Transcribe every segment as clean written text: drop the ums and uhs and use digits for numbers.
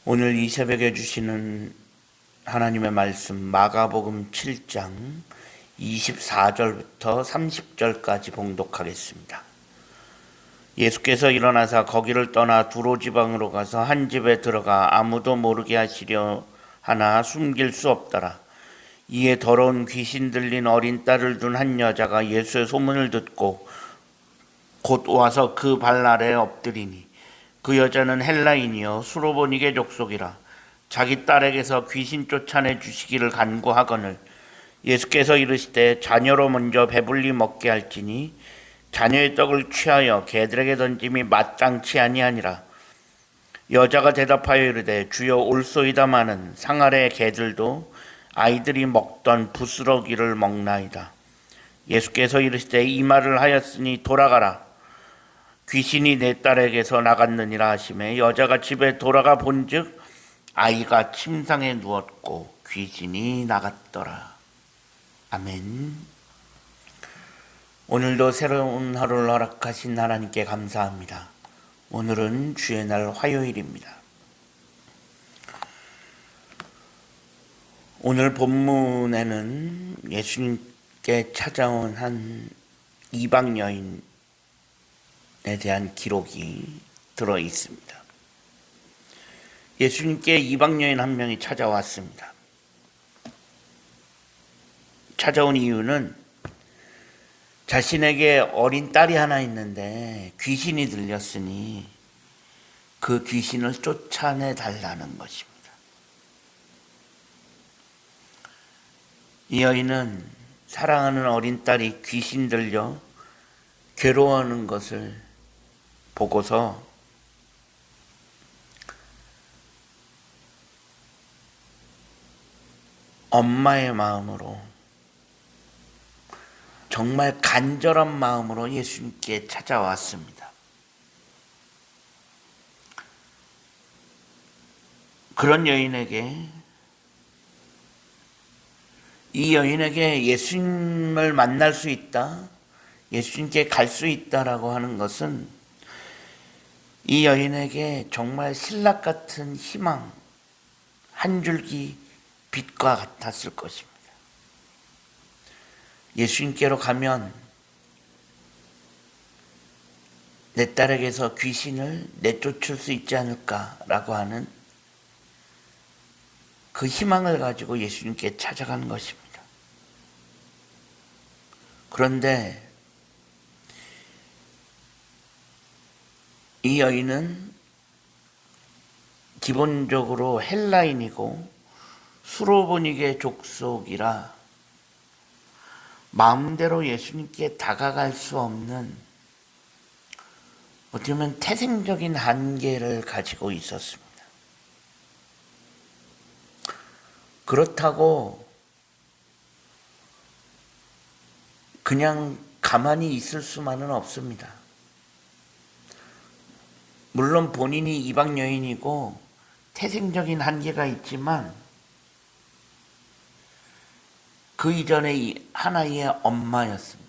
오늘 이 새벽에 주시는 하나님의 말씀 마가복음 7장 24절부터 30절까지 봉독하겠습니다. 예수께서 일어나사 거기를 떠나 두로 지방으로 가서 한 집에 들어가 아무도 모르게 하시려 하나 숨길 수 없더라. 이에 더러운 귀신 들린 어린 딸을 둔 한 여자가 예수의 소문을 듣고 곧 와서 그 발 아래에 엎드리니 그 여자는 헬라인이요 수로보니게 족속이라. 자기 딸에게서 귀신 쫓아내 주시기를 간구하거늘 예수께서 이르시되 자녀로 먼저 배불리 먹게 할지니 자녀의 떡을 취하여 개들에게 던짐이 마땅치 아니하니라. 여자가 대답하여 이르되 주여 올소이다마는 상 아래의 개들도 아이들이 먹던 부스러기를 먹나이다. 예수께서 이르시되 이 말을 하였으니 돌아가라. 귀신이 내 딸에게서 나갔느니라 하시매 여자가 집에 돌아가 본즉 아이가 침상에 누웠고 귀신이 나갔더라. 아멘. 오늘도 새로운 하루를 허락하신 하나님께 감사합니다. 오늘은 주의 날 화요일입니다. 오늘 본문에는 예수님께 찾아온 한 이방 여인에 대한 기록이 들어 있습니다. 예수님께 이방 여인 한 명이 찾아왔습니다. 찾아온 이유는 자신에게 어린 딸이 하나 있는데 귀신이 들렸으니 그 귀신을 쫓아내 달라는 것입니다. 이 여인은 사랑하는 어린 딸이 귀신 들려 괴로워하는 것을 보고서 엄마의 마음으로 정말 간절한 마음으로 예수님께 찾아왔습니다. 그런 여인에게 이 여인에게 예수님을 만날 수 있다, 예수님께 갈 수 있다라고 하는 것은 이 여인에게 정말 신락 같은 희망, 한 줄기 빛과 같았을 것입니다. 예수님께로 가면 내 딸에게서 귀신을 내쫓을 수 있지 않을까라고 하는 그 희망을 가지고 예수님께 찾아가는 것입니다. 그런데 이 여인은 기본적으로 헬라인이고 수로보니게 족속이라 마음대로 예수님께 다가갈 수 없는 어떻게 보면 태생적인 한계를 가지고 있었습니다. 그렇다고 그냥 가만히 있을 수만은 없습니다. 물론 본인이 이방 여인이고 태생적인 한계가 있지만 그 이전에 하나의 엄마였습니다.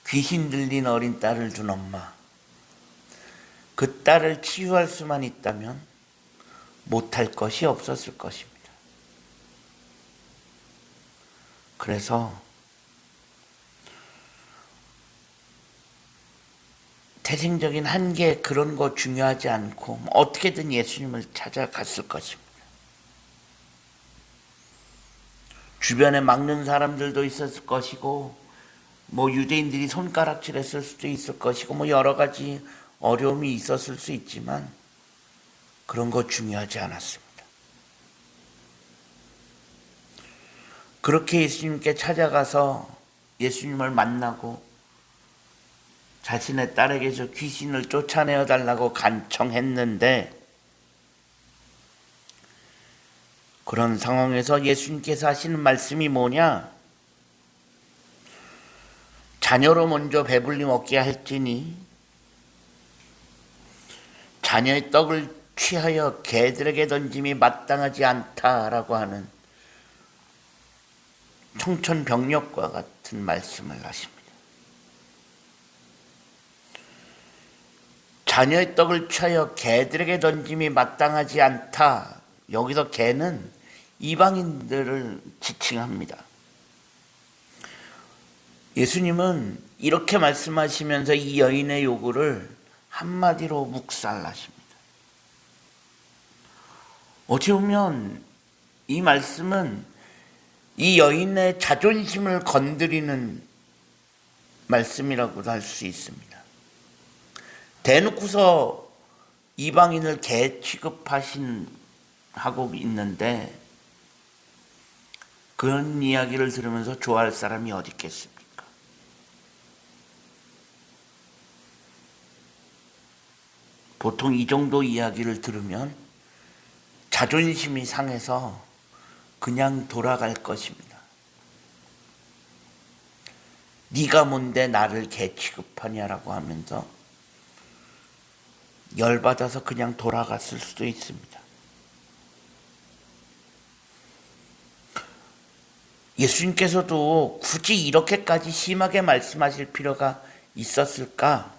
귀신 들린 어린 딸을 둔 엄마. 그 딸을 치유할 수만 있다면 못할 것이 없었을 것입니다. 그래서 태생적인 한계 그런 거 중요하지 않고 어떻게든 예수님을 찾아갔을 것입니다. 주변에 막는 사람들도 있었을 것이고 유대인들이 손가락질했을 수도 있을 것이고 여러 가지 어려움이 있었을 수 있지만 그런 거 중요하지 않았습니다. 그렇게 예수님께 찾아가서 예수님을 만나고 자신의 딸에게서 귀신을 쫓아내어 달라고 간청했는데 그런 상황에서 예수님께서 하시는 말씀이 뭐냐? 자녀로 먼저 배불리 먹게 할지니 자녀의 떡을 취하여 개들에게 던짐이 마땅하지 않다라고 하는 청천벽력과 같은 말씀을 하십니다. 자녀의 떡을 취하여 개들에게 던짐이 마땅하지 않다. 여기서 개는 이방인들을 지칭합니다. 예수님은 이렇게 말씀하시면서 이 여인의 요구를 한마디로 묵살하십니다. 어찌 보면 이 말씀은 이 여인의 자존심을 건드리는 말씀이라고도 할 수 있습니다. 대놓고서 이방인을 개 취급하고 있는데 그런 이야기를 들으면서 좋아할 사람이 어디 있겠습니까? 보통 이 정도 이야기를 들으면 자존심이 상해서 그냥 돌아갈 것입니다. 네가 뭔데 나를 개 취급하냐라고 하면서 열받아서 그냥 돌아갔을 수도 있습니다. 예수님께서도 굳이 이렇게까지 심하게 말씀하실 필요가 있었을까?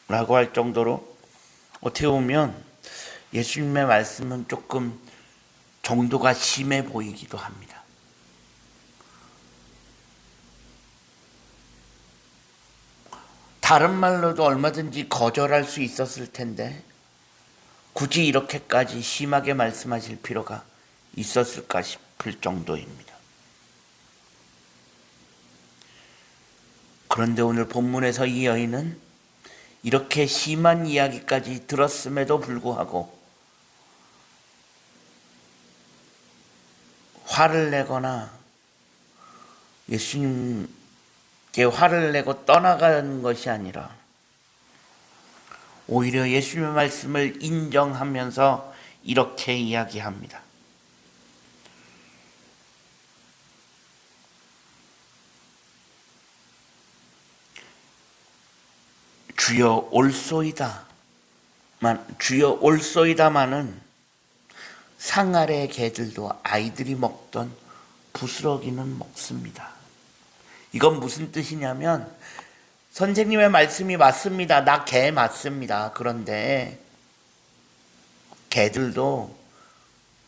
라고 할 정도로 어떻게 보면 예수님의 말씀은 조금 정도가 심해 보이기도 합니다. 다른 말로도 얼마든지 거절할 수 있었을 텐데 굳이 이렇게까지 심하게 말씀하실 필요가 있었을까 싶을 정도입니다. 그런데 오늘 본문에서 이 여인은 이렇게 심한 이야기까지 들었음에도 불구하고 화를 내거나 예수님께 화를 내고 떠나가는 것이 아니라 오히려 예수님의 말씀을 인정하면서 이렇게 이야기합니다. 주여 올소이다마는 상 아래의 개들도 아이들이 먹던 부스러기는 먹습니다. 이건 무슨 뜻이냐면 선생님의 말씀이 맞습니다. 나 개 맞습니다. 그런데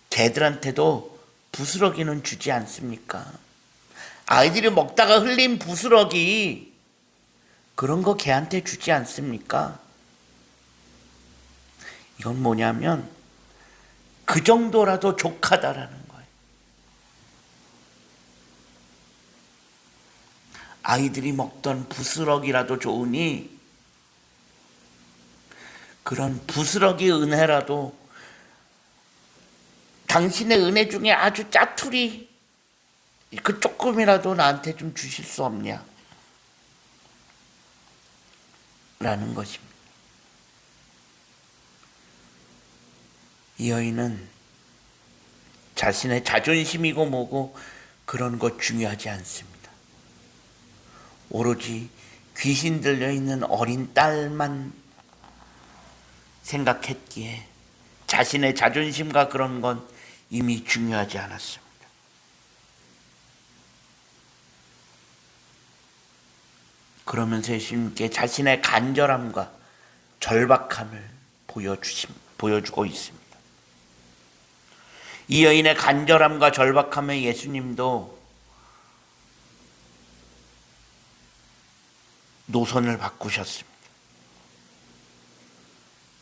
개들한테도 부스러기는 주지 않습니까? 아이들이 먹다가 흘린 부스러기 그런 거 개한테 주지 않습니까? 이건 뭐냐면 그 정도라도 족하다라는 거예요. 아이들이 먹던 부스러기라도 좋으니 그런 부스러기 은혜라도 당신의 은혜 중에 아주 짜투리 그 조금이라도 나한테 좀 주실 수 없냐? 라는 것입니다. 이 여인은 자신의 자존심이고 뭐고 그런 것 중요하지 않습니다. 오로지 귀신 들려있는 어린 딸만 생각했기에 자신의 자존심과 그런 건 이미 중요하지 않았습니다. 그러면서 예수님께 자신의 간절함과 절박함을 보여주고 있습니다. 이 여인의 간절함과 절박함에 예수님도 노선을 바꾸셨습니다.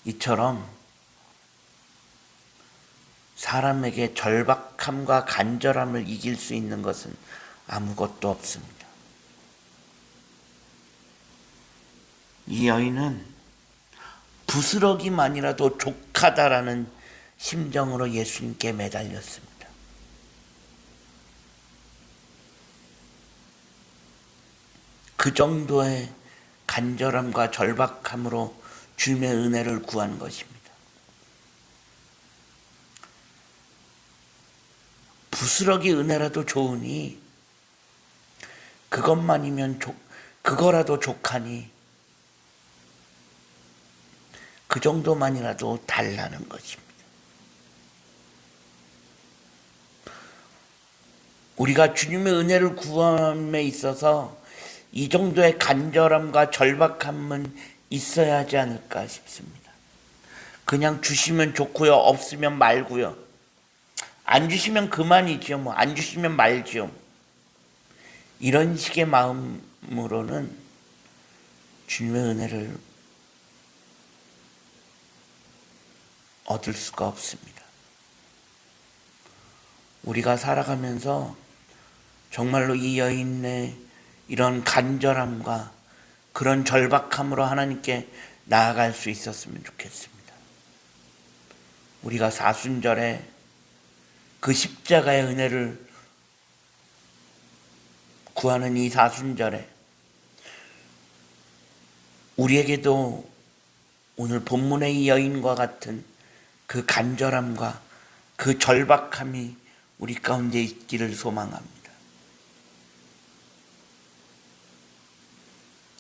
이처럼 사람에게 절박함과 간절함을 이길 수 있는 것은 아무것도 없습니다. 이 여인은 부스러기만이라도 족하다라는 심정으로 예수님께 매달렸습니다. 그 정도의 간절함과 절박함으로 주님의 은혜를 구한 것입니다. 부스러기 은혜라도 좋으니 그거라도 족하니 그 정도만이라도 달라는 것입니다. 우리가 주님의 은혜를 구함에 있어서 이 정도의 간절함과 절박함은 있어야 하지 않을까 싶습니다. 그냥 주시면 좋고요, 없으면 말고요. 안 주시면 그만이죠. 안 주시면 말죠. 이런 식의 마음으로는 주님의 은혜를 얻을 수가 없습니다. 우리가 살아가면서 정말로 이 여인의 이런 간절함과 그런 절박함으로 하나님께 나아갈 수 있었으면 좋겠습니다. 우리가 사순절에 그 십자가의 은혜를 구하는 이 사순절에 우리에게도 오늘 본문의 이 여인과 같은 그 간절함과 그 절박함이 우리 가운데 있기를 소망합니다.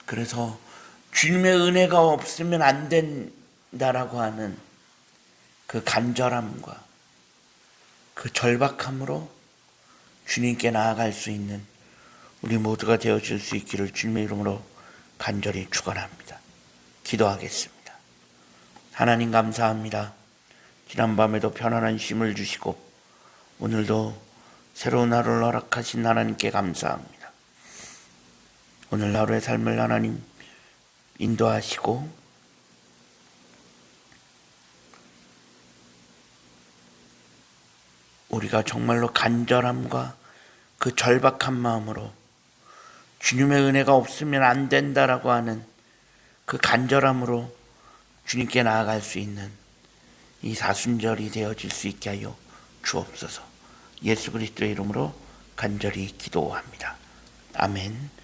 그래서 주님의 은혜가 없으면 안 된다라고 하는 그 간절함과 그 절박함으로 주님께 나아갈 수 있는 우리 모두가 되어질 수 있기를 주님의 이름으로 간절히 축원합니다. 기도하겠습니다. 하나님 감사합니다. 지난밤에도 편안한 쉼을 주시고 오늘도 새로운 하루를 허락하신 하나님께 감사합니다. 오늘 하루의 삶을 하나님 인도하시고 우리가 정말로 간절함과 그 절박한 마음으로 주님의 은혜가 없으면 안 된다라고 하는 그 간절함으로 주님께 나아갈 수 있는 이 사순절이 되어질 수 있게 하여 주옵소서. 예수 그리스도의 이름으로 간절히 기도합니다. 아멘.